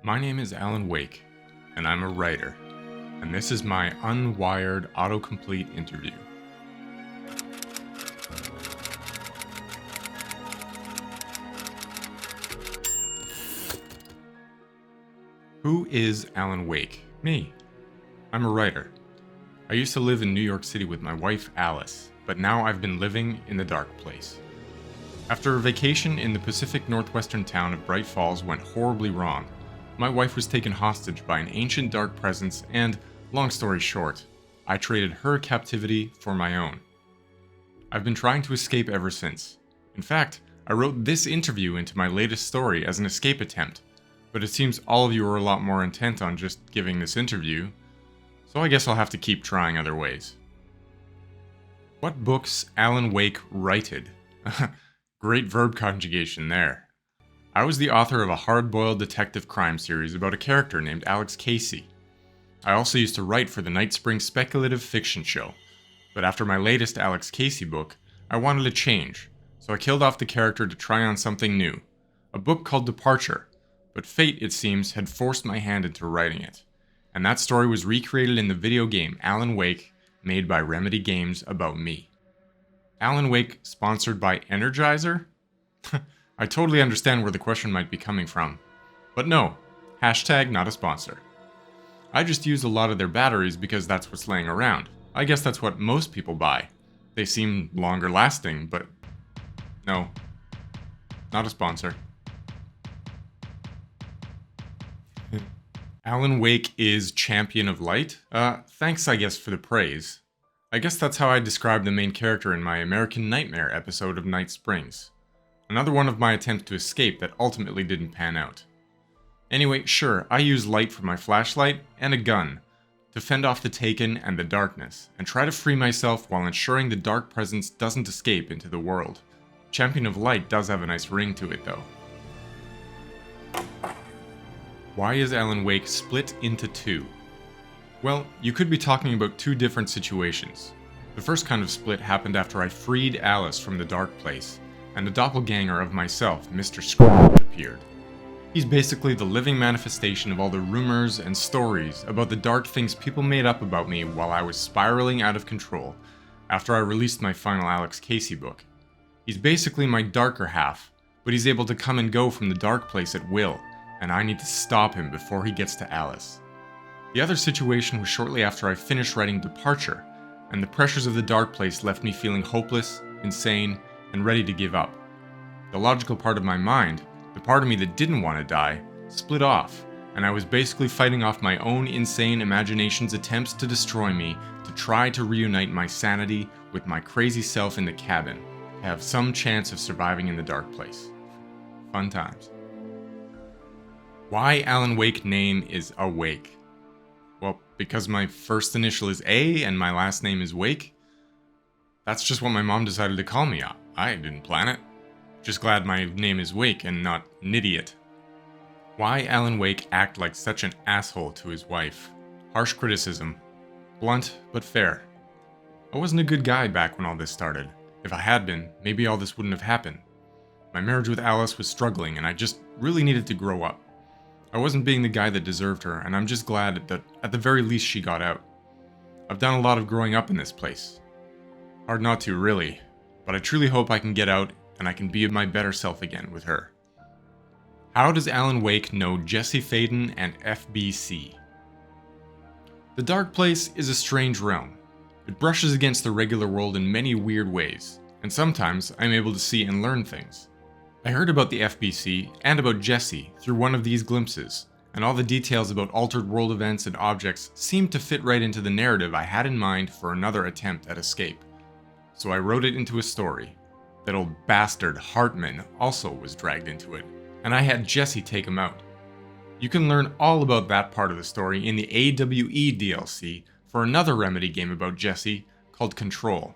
My name is Alan Wake, and I'm a writer, and this is my unwired autocomplete interview. Who is Alan Wake? Me. I'm a writer. I used to live in New York City with my wife Alice, but now I've been living in the dark place. After a vacation in the Pacific Northwestern town of Bright Falls went horribly wrong, my wife was taken hostage by an ancient dark presence and, long story short, I traded her captivity for my own. I've been trying to escape ever since. In fact, I wrote this interview into my latest story as an escape attempt, but it seems all of you are a lot more intent on just giving this interview, so I guess I'll have to keep trying other ways. What books Alan Wake writed? Great verb conjugation there. I was the author of a hard-boiled detective crime series about a character named Alex Casey. I also used to write for the Night Spring speculative fiction show, but after my latest Alex Casey book, I wanted a change, so I killed off the character to try on something new, a book called Departure, but fate, it seems, had forced my hand into writing it, and that story was recreated in the video game Alan Wake, made by Remedy Games about me. Alan Wake sponsored by Energizer? I totally understand where the question might be coming from. But no, hashtag not a sponsor. I just use a lot of their batteries because that's what's laying around. I guess that's what most people buy. They seem longer lasting, but no, not a sponsor. Alan Wake is Champion of Light? Thanks I guess for the praise. I guess that's how I describe the main character in my American Nightmare episode of Night Springs. Another one of my attempts to escape that ultimately didn't pan out. Anyway, sure, I use light for my flashlight and a gun to fend off the Taken and the darkness, and try to free myself while ensuring the dark presence doesn't escape into the world. Champion of Light does have a nice ring to it though. Why is Alan Wake split into two? Well, you could be talking about two different situations. The first kind of split happened after I freed Alice from the dark place, and a doppelganger of myself, Mr. Scrooge, appeared. He's basically the living manifestation of all the rumors and stories about the dark things people made up about me while I was spiraling out of control after I released my final Alex Casey book. He's basically my darker half, but he's able to come and go from the dark place at will, and I need to stop him before he gets to Alice. The other situation was shortly after I finished writing Departure, and the pressures of the dark place left me feeling hopeless, insane, and ready to give up. The logical part of my mind, the part of me that didn't want to die, split off, and I was basically fighting off my own insane imagination's attempts to destroy me to try to reunite my sanity with my crazy self in the cabin, to have some chance of surviving in the dark place. Fun times. Why Alan Wake name is Awake? Well, because my first initial is A and my last name is Wake. That's just what my mom decided to call me. I didn't plan it. Just glad my name is Wake and not Nidiot. Why Alan Wake act like such an asshole to his wife? Harsh criticism. Blunt, but fair. I wasn't a good guy back when all this started. If I had been, maybe all this wouldn't have happened. My marriage with Alice was struggling and I just really needed to grow up. I wasn't being the guy that deserved her, and I'm just glad that at the very least she got out. I've done a lot of growing up in this place. Hard not to, really. But I truly hope I can get out and I can be my better self again with her. How does Alan Wake know Jesse Faden and FBC? The Dark Place is a strange realm. It brushes against the regular world in many weird ways, and sometimes I'm able to see and learn things. I heard about the FBC and about Jesse through one of these glimpses, and all the details about altered world events and objects seemed to fit right into the narrative I had in mind for another attempt at escape. So I wrote it into a story. That old bastard Hartman also was dragged into it, and I had Jesse take him out. You can learn all about that part of the story in the AWE DLC for another Remedy game about Jesse called Control.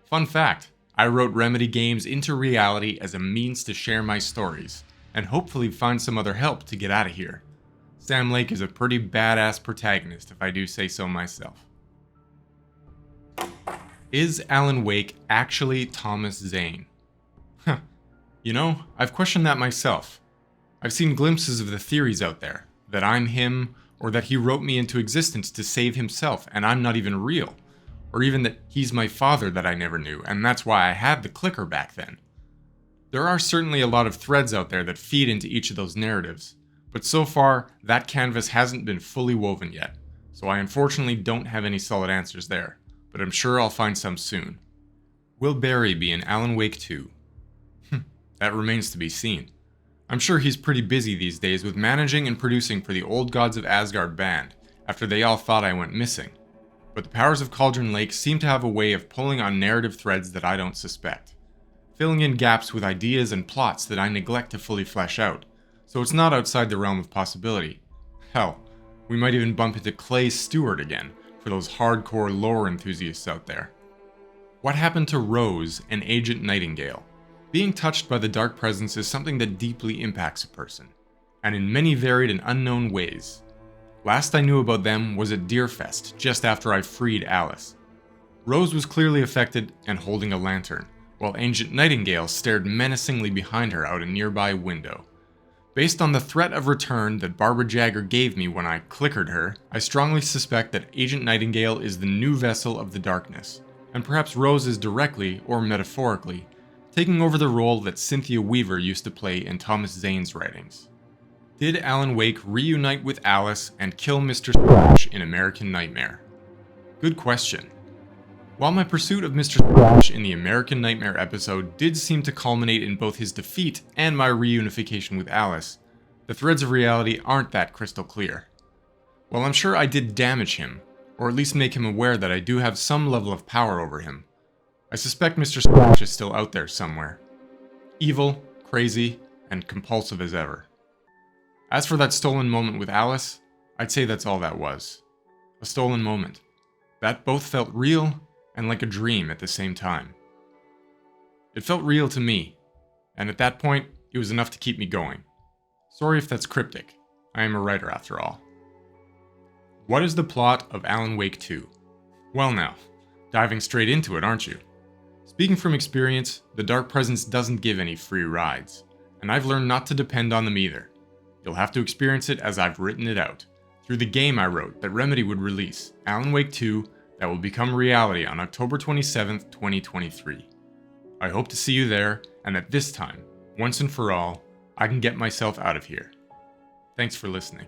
Fun fact, I wrote Remedy games into reality as a means to share my stories, and hopefully find some other help to get out of here. Sam Lake is a pretty badass protagonist if I do say so myself. Is Alan Wake actually Thomas Zane? You know, I've questioned that myself. I've seen glimpses of the theories out there, that I'm him, or that he wrote me into existence to save himself and I'm not even real, or even that he's my father that I never knew and that's why I had the clicker back then. There are certainly a lot of threads out there that feed into each of those narratives, but so far that canvas hasn't been fully woven yet, so I unfortunately don't have any solid answers there, but I'm sure I'll find some soon. Will Barry be in Alan Wake 2? That remains to be seen. I'm sure he's pretty busy these days with managing and producing for the Old Gods of Asgard band, after they all thought I went missing. But the powers of Cauldron Lake seem to have a way of pulling on narrative threads that I don't suspect, filling in gaps with ideas and plots that I neglect to fully flesh out, so it's not outside the realm of possibility. Hell, we might even bump into Clay Stewart again, for those hardcore lore enthusiasts out there. What happened to Rose and Agent Nightingale? Being touched by the dark presence is something that deeply impacts a person, and in many varied and unknown ways. Last I knew about them was at Deerfest, just after I freed Alice. Rose was clearly affected and holding a lantern, while Agent Nightingale stared menacingly behind her out a nearby window. Based on the threat of return that Barbara Jagger gave me when I clickered her, I strongly suspect that Agent Nightingale is the new vessel of the darkness, and perhaps Rose is directly, or metaphorically, taking over the role that Cynthia Weaver used to play in Thomas Zane's writings. Did Alan Wake reunite with Alice and kill Mr. Splash in American Nightmare? Good question. While my pursuit of Mr. Splash in the American Nightmare episode did seem to culminate in both his defeat and my reunification with Alice, the threads of reality aren't that crystal clear. While I'm sure I did damage him, or at least make him aware that I do have some level of power over him, I suspect Mr. Splash is still out there somewhere. Evil, crazy, and compulsive as ever. As for that stolen moment with Alice, I'd say that's all that was. A stolen moment. That both felt real and like a dream at the same time. It felt real to me, and at that point, it was enough to keep me going. Sorry if that's cryptic. I am a writer after all. What is the plot of Alan Wake 2? Well now, diving straight into it, aren't you? Speaking from experience, the Dark Presence doesn't give any free rides, and I've learned not to depend on them either. You'll have to experience it as I've written it out, through the game I wrote that Remedy would release, Alan Wake 2, that will become reality on October 27th, 2023. I hope to see you there, and that this time, once and for all, I can get myself out of here. Thanks for listening.